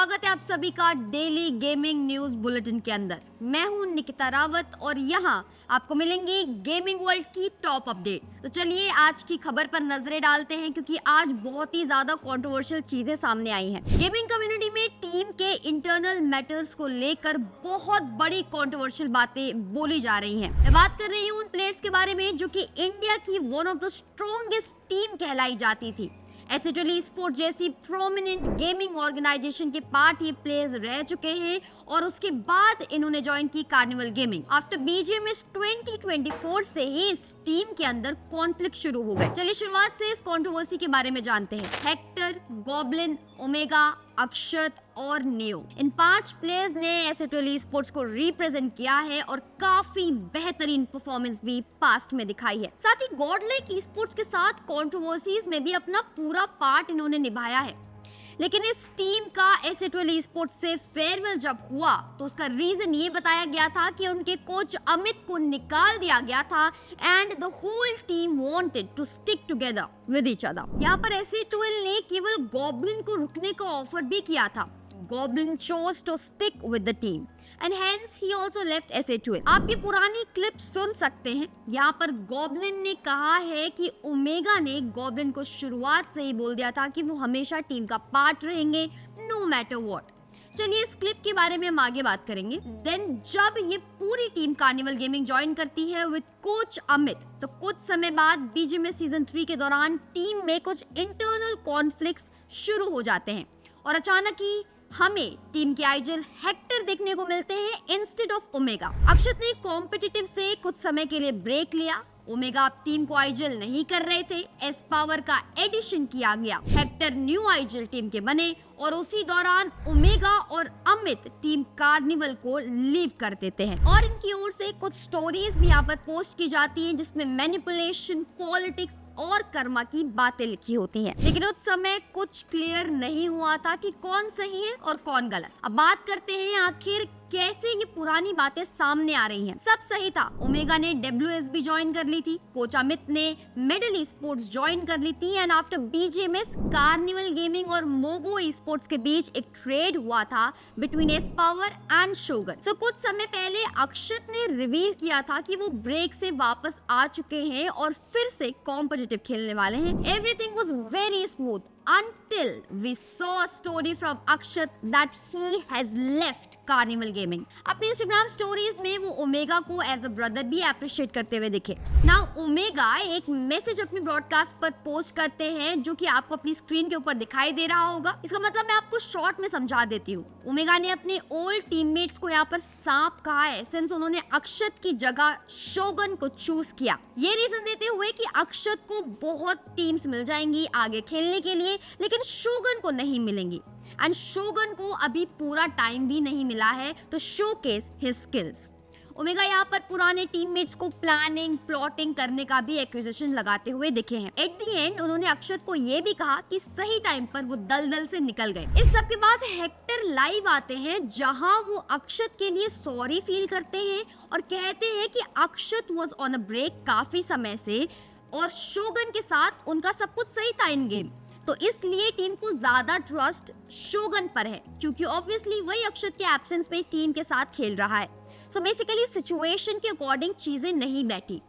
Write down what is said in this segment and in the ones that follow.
स्वागत है आप सभी का डेली गेमिंग न्यूज बुलेटिन के अंदर। मैं हूं निकिता रावत और यहां आपको मिलेंगी गेमिंग वर्ल्ड की टॉप अपडेट्स। तो चलिए आज की खबर पर नजरें डालते हैं क्योंकि आज बहुत ही ज्यादा कंट्रोवर्शियल चीजें सामने आई हैं। गेमिंग कम्युनिटी में टीम के इंटरनल मैटर्स को लेकर बहुत बड़ी कंट्रोवर्शियल बातें बोली जा रही हैं। मैं बात कर रही हूं उन प्लेयर्स के बारे में जो कि इंडिया की one of the strongest team कहलाई जाती थी। एसेटल स्पोर्ट जैसी प्रोमिनेंट गेमिंग ऑर्गेनाइजेशन के पार्ट ये प्लेयर्स रह चुके हैं और उसके बाद इन्होंने ज्वाइन की कार्निवल गेमिंग। आफ्टर बीजीएमएस 2024 से ही इस टीम के अंदर कॉन्फ्लिक्ट शुरू हो गए। चलिए शुरुआत से इस कंट्रोवर्सी के बारे में जानते हैं। हेक्टर, गॉब्लिन, ओमेगा, अक्षत और नियो, इन 5 प्लेयर्स ने एसेटल स्पोर्ट्स को रिप्रेजेंट किया है और काफी बेहतरीन परफॉर्मेंस भी पास्ट में दिखाई है। साथ ही गॉडलाइक स्पोर्ट्स के साथ कंट्रोवर्सीज में भी अपना पूरा पार्ट इन्होंने निभाया है। लेकिन इस टीम का एसेटल स्पोर्ट्स से फेयरवेल जब हुआ तो उसका रीजन ये बताया गया था कि उनके कोच अमित को निकाल दिया गया था and the whole team wanted to stick together with each other. यहाँ पर एसेटल ने केवल गॉब्लिन को रुकने का ऑफर भी किया था। Goblin chose to stick with the team and hence he also left SA12। आप ये पुरानी क्लिप सुन सकते हैं। यहाँ पर गॉब्लिन ने कहा है कि ओमेगा ने गॉब्लिन को शुरुआत से ही बोल दिया था कि वो हमेशा टीम का पार्ट रहेंगे नो मैटर व्हाट। चलिए इस क्लिप के बारे में हम आगे बात करेंगे। देन जब ये पूरी टीम कार्निवल गेमिंग ज्वाइन करती है विद कोच अमित, तो कुछ समय बाद बीजीएमएस सीजन 3 के दौरान टीम में कुछ इंटरनल कॉन्फ्लिक्ट्स शुरू हो जाते हैं और अचानक ही हमें टीम के आइजल हेक्टर देखने को मिलते हैं इंस्टेड ऑफ ओमेगा। अक्षत ने कॉम्पिटिटिव से कुछ समय के लिए ब्रेक लिया। ओमेगा अब टीम को आइजल नहीं कर रहे थे। एस पावर का एडिशन किया गया। हेक्टर न्यू आइजल टीम के बने और उसी दौरान ओमेगा और अमित टीम कार्निवल को लीव कर देते हैं और इनकी ओर से कुछ स्टोरीज भी यहाँ पर पोस्ट की जाती हैं जिसमें मैनिपुलेशन, पॉलिटिक्स और कर्मा की बातें लिखी होती हैं। लेकिन उस समय कुछ क्लियर नहीं हुआ था कि कौन सही है और कौन गलत। अब बात करते हैं आखिर कैसे ये पुरानी बातें सामने आ रही हैं। सब सही था। ओमेगा ने WSB ज्वाइन कर ली थी, कोच अमित ने मेडल स्पोर्ट्स ज्वाइन कर ली थी and after BGMS carnival gaming और मोगो स्पोर्ट्स के बीच एक ट्रेड हुआ था बिटवीन एस पावर एंड शोगन। सो कुछ समय पहले अक्षत ने रिवील किया था कि वो ब्रेक से वापस आ चुके हैं और फिर से कॉम्पिटिटिव खेलने वाले हैं। Everything was very smooth until we saw a story from Akshat that he has left Carnival Gaming। अपनी इंस्टाग्राम स्टोरीज में वो ओमेगा को एज अ ब्रदर भी अप्रिशिएट करते हुए दिखे। नाउ ओमेगा एक मैसेज अपनी ब्रॉडकास्ट पर पोस्ट करते हैं जो कि आपको अपनी स्क्रीन के ऊपर दिखाई दे रहा होगा। इसका मतलब मैं आपको शॉर्ट में समझा देती हूँ। ओमेगा ने अपने ओल्ड टीममेट्स को यहाँ पर सांप कहा है सिंस उन्होंने अक्षत की जगह शोगन को चूज किया। ये रीजन देते हुए कि अक्षत को बहुत टीम्स मिल जाएंगी आगे खेलने के लिए लेकिन शोगन को नहीं मिलेंगी एंड शोगन को अभी पूरा टाइम भी नहीं मिला है तो शोकेस हिज स्किल्स। ओमेगा यहाँ पर पुराने टीममेट्स को प्लानिंग, प्लॉटिंग करने का भी एक्यूजेशन लगाते हुए दिखे हैं। एट द एंड उन्होंने अक्षत को ये भी कहा कि सही टाइम पर वो दलदल से निकल गए। इस सब के बाद हेक्टर लाइव आते हैं जहां वो अक्षत के लिए सॉरी फील करते हैं और कहते हैं कि अक्षत वाज ऑन अ ब्रेक काफी समय से और शोगन के साथ उनका सब कुछ सही था इन गेम, तो इसलिए टीम को ज्यादा ट्रस्ट शोगन पर है क्योंकि ऑब्वियसली वही अक्षत के एब्सेंस में टीम के साथ खेल रहा है। सो बेसिकली सिचुएशन के अकॉर्डिंग चीजें नहीं बैठी।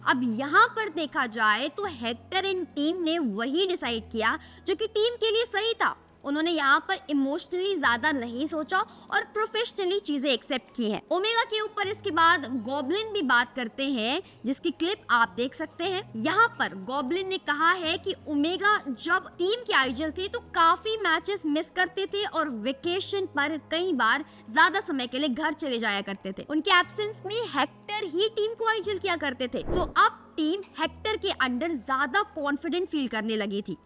अब यहाँ पर देखा जाए तो हेक्टर एंड टीम ने वही डिसाइड किया जो कि टीम के लिए सही था। उन्होंने यहाँ पर इमोशनली ज्यादा नहीं सोचा और प्रोफेशनली चीजें एक्सेप्ट की हैं। ओमेगा के ऊपर इसके बाद गॉब्लिन भी बात करते हैं जिसकी क्लिप आप देख सकते हैं। यहाँ पर गॉब्लिन ने कहा है कि ओमेगा जब टीम के आइजल थे तो काफी मैचेस मिस करते थे और वेकेशन पर कई बार ज्यादा समय के लिए घर चले जाया करते थे। उनके एब्सेंस में हेक्टर ही टीम को आइजल किया करते थे। तो अब टीम हेक्टर के अंडर ज्यादा कॉन्फिडेंट फील करने लगी थी।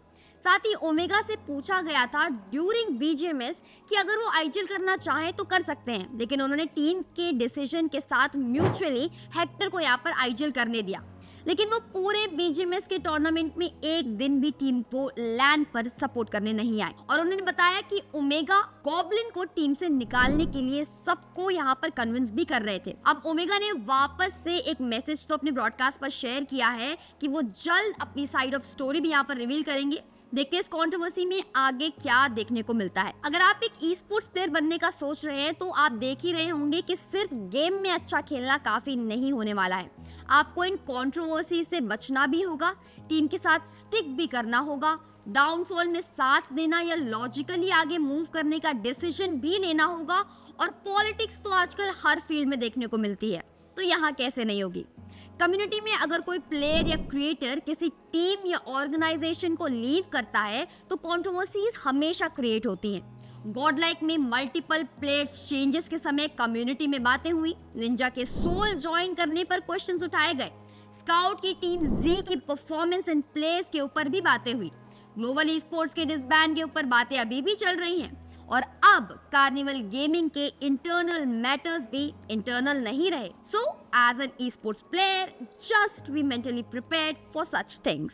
साथ ही ओमेगा से पूछा गया था ड्यूरिंग बीजीएमएस कि अगर वो आइजल करना चाहे तो कर सकते हैं, लेकिन उन्होंने टीम के डिसीजन के साथ म्यूचुअली हेक्टर को यहाँ पर आइजल करने दिया। लेकिन वो पूरे बीजीएमएस के टूर्नामेंट में एक दिन भी टीम को लैंड पर सपोर्ट करने नहीं आए और उन्होंने बताया कि ओमेगा गॉब्लिन को टीम से निकालने के लिए सबको यहाँ पर कन्विंस भी कर रहे थे। अब ओमेगा ने वापस से एक मैसेज तो अपने ब्रॉडकास्ट पर शेयर किया है कि वो जल्द अपनी साइड ऑफ स्टोरी भी यहाँ पर रिवील करेंगे देखते हैं इस कंट्रोवर्सी में आगे क्या देखने को मिलता है। अगर आप एक ई स्पोर्ट्स प्लेयर बनने का सोच रहे हैं तो आप देख ही रहे होंगे कि सिर्फ गेम में अच्छा खेलना काफी नहीं होने वाला है। आपको इन कंट्रोवर्सी से बचना भी होगा, टीम के साथ स्टिक भी करना होगा, डाउनफॉल में साथ देना या लॉजिकली आगे मूव करने का डिसीजन भी लेना होगा। और पॉलिटिक्स तो आजकल हर फील्ड में देखने को मिलती है, तो यहाँ कैसे नहीं होगी। कम्युनिटी में अगर कोई प्लेयर या क्रिएटर किसी टीम या ऑर्गेनाइजेशन को लीव करता है तो कंट्रोवर्सीज हमेशा क्रिएट होती हैं। गॉड लाइक में मल्टीपल प्लेयर्स चेंजेस के समय कम्युनिटी में बातें हुई, निंजा के सोल ज्वाइन करने पर क्वेश्चंस उठाए गए, स्काउट की टीम जी की परफॉर्मेंस एंड प्लेस के ऊपर भी बातें हुई, ग्लोबल ई स्पोर्ट्स के डिसबैंड के ऊपर बातें अभी भी चल रही हैं, और अब कार्निवल गेमिंग के इंटरनल मैटर्स भी इंटरनल नहीं रहे। So as an e sports player just be mentally prepared for such things.